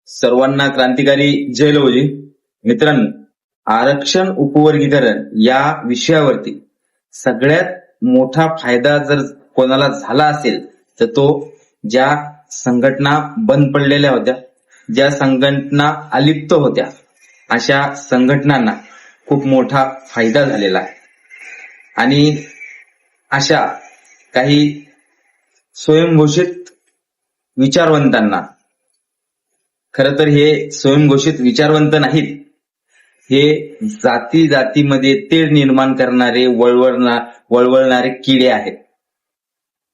सर्वांना क्रांतिकारी जय लवजी. मित्रांनो, आरक्षण उपवर्गीकरण या विषयावरती सगळ्यात मोठा फायदा जर कोणाला झाला असेल तर तो ज्या संघटना बंद पडलेल्या होत्या, ज्या संघटना अलिप्त होत्या, अशा संघटनांना खूप मोठा फायदा झालेला आहे. आणि अशा काही स्वयंघोषित विचारवंतांना, खरं तर हे स्वयंघोषित विचारवंत नाहीत, हे जाती जातीमध्ये तेढ निर्माण करणारे वळवळणारे किडे आहेत.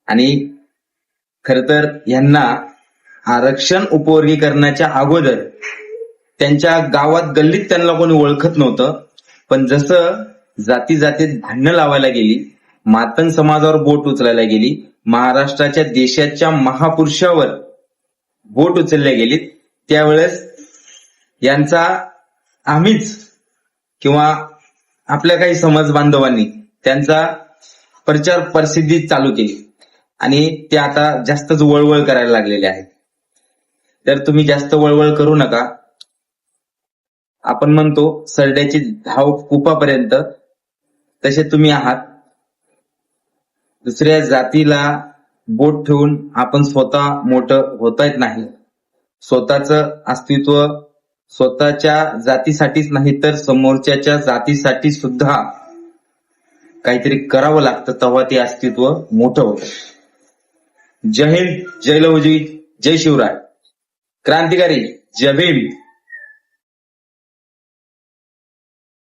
आणि खरं तर यांना आरक्षण उपवर्गीकरणाच्या अगोदर त्यांच्या गावात गल्लीत त्यांना कोणी ओळखत नव्हतं. पण जसं जाती जातीत भांडणं लावायला गेली, मातंग समाजावर बोट उचलायला गेली, महाराष्ट्राच्या देशाच्या महापुरुषावर बोट उचलल्या गेलीत, त्यावेळेस यांचा आम्हीच किंवा आपल्या काही समाज बांधवांनी त्यांचा प्रचार प्रसिद्धी चालू केली आणि ते आता जास्तच वळवळ करायला लागलेले आहेत. तर तुम्ही जास्त वळवळ करू नका. आपण म्हणतो सरड्याची धाव कुपापर्यंत, तसे तुम्ही आहात. दुसऱ्या जातीला बोट ठेवून आपण स्वतः मोठं होता येत नाही. स्वतःचं अस्तित्व स्वतःच्या जातीसाठीच नाही तर समोरच्या जातीसाठी सुद्धा काहीतरी करावं लागतं, तेव्हा ते अस्तित्व मोठं होतं. जय हिंद, जय लवजी, जय शिवराय. क्रांतिकारी जय भीम.